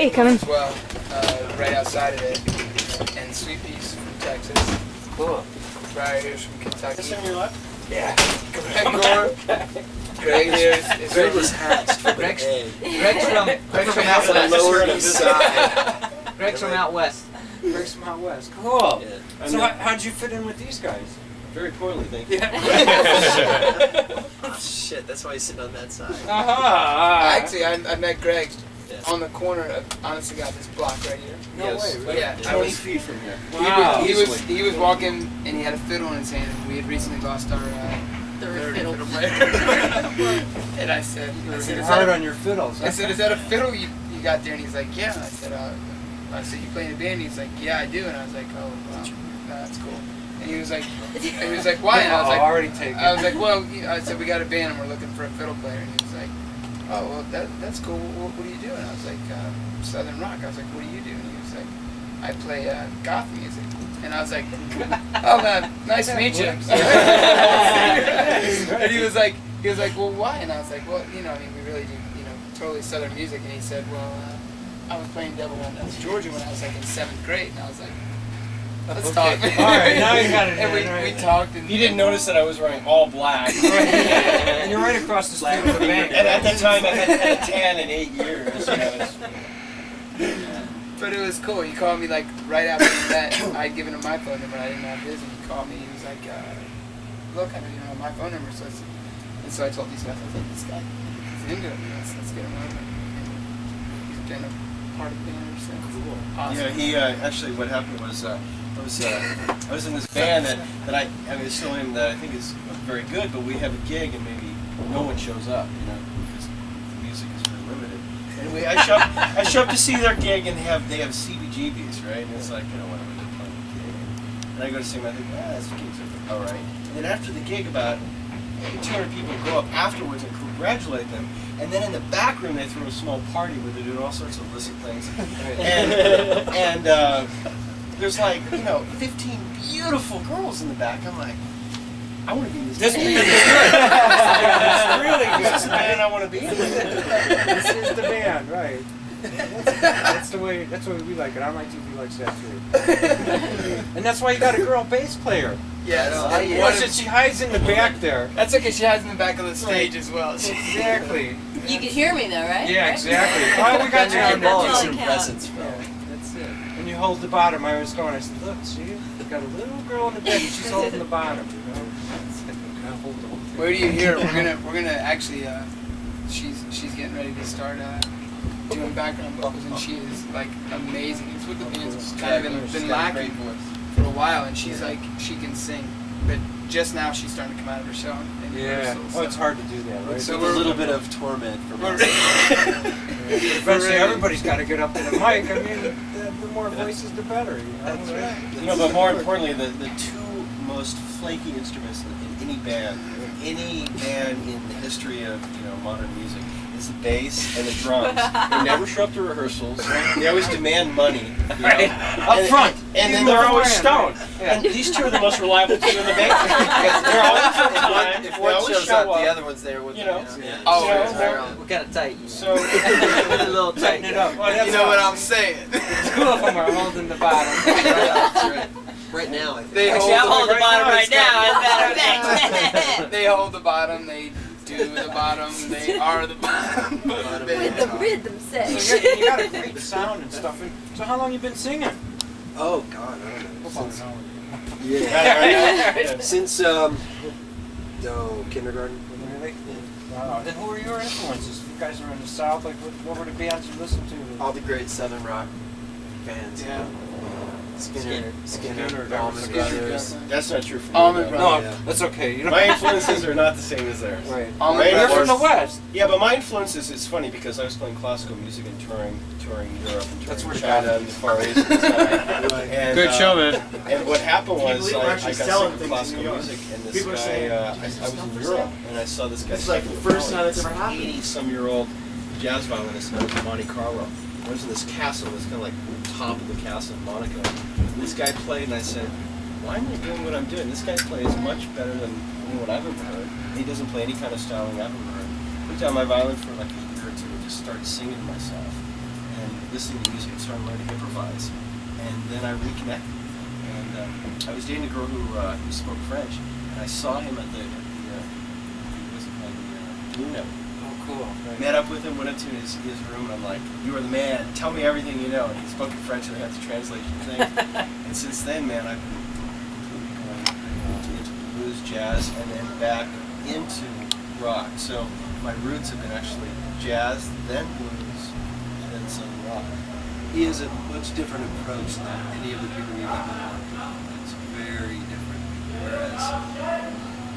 Hey, come in. As well, right outside of it. And Sweet Pea's from Texas. Cool. Right here's from Kentucky. This on your left? Yeah. Greg Gore. Greg here is Greg was hatched from an Greg's egg. Greg's from out The west. Lower East Side. Greg's from out west. Greg's from out west. Cool. Yeah. So how'd you fit in with these guys? Very poorly, thank you. Yeah. Oh, shit, that's why he's sitting on that side. Actually, I met Greg Yeah. on the corner of, honestly, got this block right here. No Yes. way, really? Yeah. 20 feet from here. Wow. He was walking and he had a fiddle in his hand. And we had recently lost our third fiddle player. And I said, Is is hard that on your fiddles. I said, is that a fiddle you got there? And he's like, yeah. And I said, you play in a band? And he's like, yeah, I do. And I was like, oh, wow, that's cool. And he was like, why? And I was like, already taken. I was like, well, I said, we got a band and we're looking for a fiddle player. And he was like, oh, well, that's cool. What do you do? And I was like, Southern rock. I was like, what do you do? And he was like, I play goth music. And I was like, oh, man, nice to meet you. And he was like, well, why? And I was like, well, we really do, totally Southern music. And he said, well, I was playing Devil Went Nuts Georgia when I was like in 7th grade. And I was like, let's talk. All right, now you got it. And we talked. And You didn't notice that I was wearing all black. And you're right across the street from the bank. And at that time, I hadn't had a tan in 8 years. But it was cool. He called me like right after that. I had given him my phone number. I didn't have his, and he called me. He was like, "Look, I know you don't have my phone number." So I told these guys, I was like, "This guy, he's into it. Let's get him over." And he's been a part of the band ever since. Cool. Awesome. Yeah, he actually. What happened was I was in this band that I still am, that I think is very good, but we have a gig and maybe no one shows up, because the music is very limited. And I show up to see their gig and they have CBGBs, right? And it's like, what am I going to play the gig? And I go to see them, I think, this gig's all right. And then after the gig, about 200 people go up afterwards and congratulate them. And then in the back room, they throw a small party where they're doing all sorts of illicit things. And there's like, 15 beautiful girls in the back. I'm like, I want to be in this band. This band is good. It's really good. This is the band I want to be in. This is the band, right? That's the way we like it. onlinetv likes that too. And that's why you got a girl bass player. Yes. She hides in the back there. That's okay. She hides in the back of the stage as well. Exactly. You can hear me though, right? Yeah, Right? exactly. Well, we got you Right, on that's all board. that Some counts. presence, Phil. Yeah, that's it. When you hold the bottom, I was going. I said, "Look, see, you got a little girl in the back. She's holding the bottom. Hold the whole thing." Where do you hear? We're gonna actually. She's getting ready to start doing background vocals, and she is like amazing. It's what the band's kind of been lacking for a while, and she's like she can sing, but just now she's starting to come out of her shell. And Yeah. rehearsals, Oh, it's hard to do that, right? So With a little bit of torment from us. Eventually, everybody's got to get up to the mic. I mean, the more voices, the better. That's right. But more importantly, the two most flaky instruments in any band in the history of modern music is the bass and the drums. They never show up to rehearsals. They always demand money. Up front. And then they're always stoned. And these two are the most reliable two in the band. They're always on time. If They one always shows show up, the other one's there with Oh, We're kind of tight. So a little Tighten it up. Well, you know what I'm saying? Two of them are holding the bottom. That's right. Right now, I think. They Actually, I'm holding the bottom right now. As a matter of fact. They hold the bottom. They do the bottom. They are the bottom. With the rhythm So section. you got a great sound and stuff. So how long you been singing? Oh, God, I don't know. Since, Yeah. since kindergarten. Really? Wow. Then who were your influences? You guys are in the South. Like, what were the bands you listened to? All the great Southern rock bands. Yeah. Skinner, Skinner, Allman Brothers. That's not true for me. Allman though. Brothers. No, Yeah. that's okay. You know. My influences are not the same as theirs. Right. Allman You're Brothers. from the West. Yeah, but my influences, it's funny because I was playing classical music and touring Europe and That's touring where China and the Far East and stuff. And, Good show, man. And what happened Can you was believe we're I actually got selling sick of things in classical New York? music, and this People are guy, saying, I was in Europe and I saw this guy. It's like the first time it's ever happened. 80-some-year-old jazz violinist out of Monte Carlo. I was in this castle, it was kind of like top of the castle in Monaco. And this guy played, and I said, why am I doing what I'm doing? This guy plays much better than what I've ever heard. He doesn't play any kind of styling I've ever heard. I put down my violin for like a year or two and just started singing to myself. and listening to music and started learning to improvise. And then I reconnected. And I was dating a girl who spoke French, and I saw him at the Blue Note. Oh, cool. Right. Met up with him, went up to his room, and I'm like, "You are the man. Tell me everything you know." And he spoke in French, and I had to translate thing. And since then, man, I've been completely going into blues, jazz, and then back into rock. So my roots have been actually jazz, then blues, and then some rock. He has a much different approach than any of the people we've ever worked with. It's very different. Whereas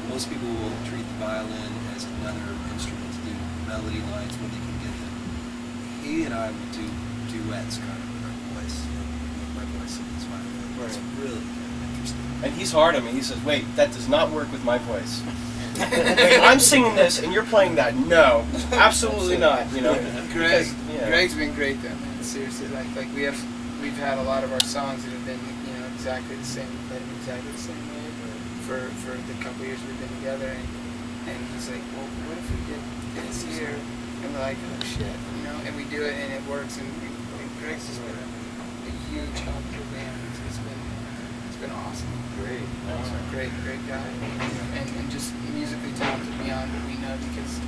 most people will treat the violin as another instrument to do melody lines when they can get them. He and I would do duets kind of with our voice, with my voice and his violin. It's really kind of interesting. And he's hard on me. He says, "Wait, that does not work with my voice." Wait, I'm singing this and you're playing that. No, absolutely not. You know, Greg, because, yeah. Greg's been great though, man. Seriously, like we've had a lot of our songs that have been exactly the same, played in exactly the same way for the couple years we've been together, and he's like, well, what if we did this here? And we're like, oh shit, and we do it and it works, and Greg's just been a huge help to the band. It's been awesome. Great. He's a great guy, and just musically talented beyond what we know, because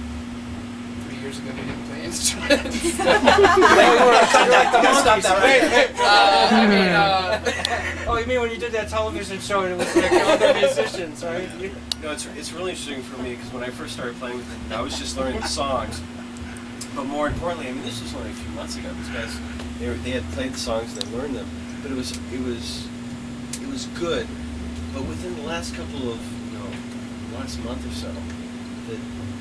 3 years ago we didn't play instruments. Oh, you mean when you did that television show and it was like other musicians, right? No, it's really interesting for me because when I first started playing with him, I was just learning the songs. But more importantly, I mean, this was only a few months ago. These guys, they had played the songs and they learned them, but it was good. But within the last couple of, last month or so, the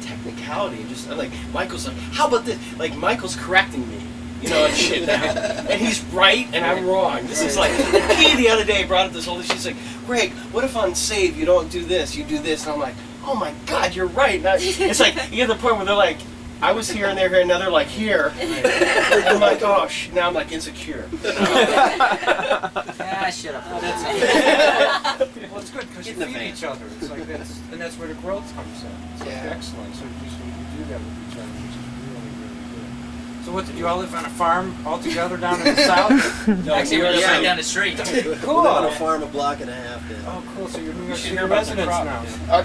technicality and just like Michael's like, how about this? Like Michael's correcting me, and shit now, and he's right and I'm wrong. This is like he the other day brought up this whole. She's like, Greg, what if on save you don't do this, you do this? And I'm like, oh my God, you're right. Now, it's like you get to the point where they're like, I was here and they're here and now they're like here. I'm like, oh, now I'm like insecure. Shut up. Well, it's good because you feed each other. It's like that's where the growth comes in. It's like excellent. So you do that with each other, which is really, really good. So what, did you all live on a farm all together down in the south? No, Actually, we're just right down the street. Cool. On a farm a block and a half down. Oh, cool. So you're New York City hear about the residents crop. now.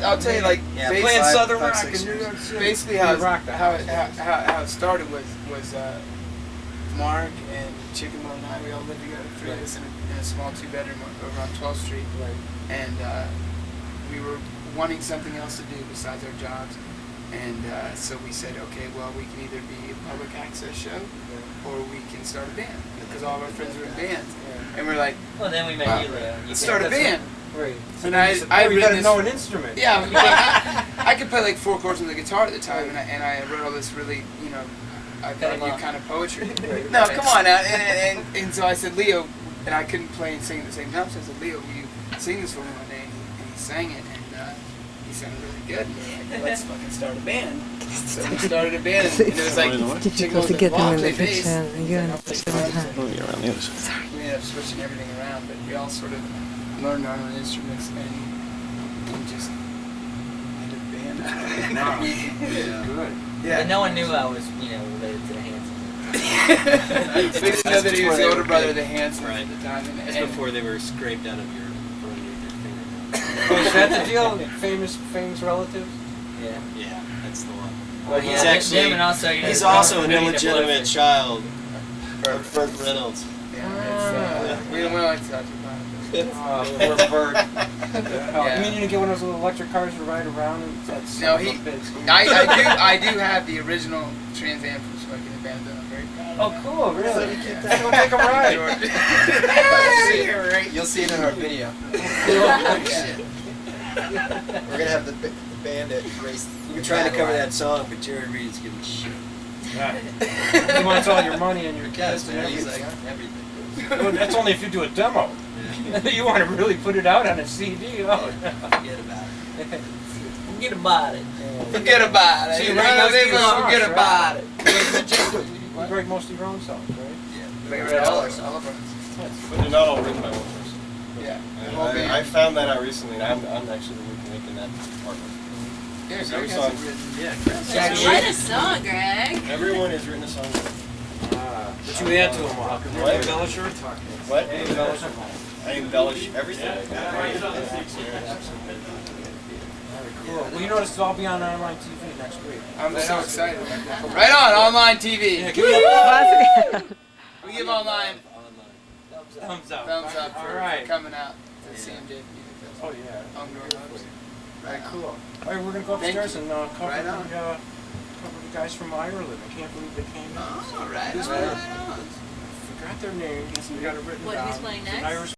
I'll tell you, like, Playing Southern five, Rock 6 in New years. York City. basically how it started was Mark and Chicken Mo and I, we all lived together, three of us in a small 2-bedroom over on 12th Street. Right. And we were wanting something else to do besides our jobs. And so we said, okay, well, we can either be a public access show or we can start a band, because all of our friends were in bands. And we're like, Well, then we met you, Leo. let's start a band. Right. And I you read gotta this. know an instrument. Yeah, but I could play like 4 chords on the guitar at the time, and I wrote all this really, I thought you kind of poetry. No, come on now. And so I said, Leo, and I couldn't play and sing at the same time, so I said, Leo, will you sing this for me one day? And he sang it, and he sounded really good. And we were like, let's fucking start a band. So we started a band, and it was like, It's difficult to get them in the picture. You're in the picture all the time. We ended up switching everything around, but we all sort of learned our own instruments and just made a band out of it. Good. Yeah. But no one knew I was, related to the Hansons. We didn't know that he was the older brother of the Hansons at the time. That's before they were scraped out of your fingernails. Oh, is that the deal? Famous relatives? Yeah. Yeah, that's the one. Well, he's yeah, actually them and also, he's also an Bert illegitimate child of Burt Reynolds. Yeah, we don't like to talk about it. Poor Bert. Yeah. You mean you didn't get one of those little electric cars to ride around? That's No, I do have the original Trans Am from Smoking the Bandit. I'm very proud of. Oh, cool, really? Go take a ride. You'll see it in our video. Yeah. We're gonna have the bandit race. We're trying to cover that song, but Jared Reed's giving shit. He wants all your money and your kids and He's everything. like everything. Well, that's only if you do a demo. You want to really put it out on a CD. Oh, Forget about it. Forget about it. Forget about it. So you You write know, most of they your will songs, forget right? about it. You write most of your own songs, right? We read all of them. But they're not all written by one person. Yeah. I found that out recently, and I'm actually making that department. Yeah, Every Greg has song. it written. Yeah, Yeah, Write a song, Greg. everyone has written a song. But you add to them all. You're an embellisher? What? Embellish them all. I embellish everything. Very cool. Well, you notice it'll all be on online TV next week. I'm so excited. Right on, online TV. Yeah, give me a We give online thumbs up. thumbs up All for right. coming out to CMJ Music Festival. Oh, yeah. On North Lopes. Very cool. All right, we're going to go Thank upstairs you. and cover, Right on. cover the guys from Ireland. I can't believe they came in. Oh, right Who's on, that? right on. Forgot their names. We got it written What, down. who's playing It's an next? Irish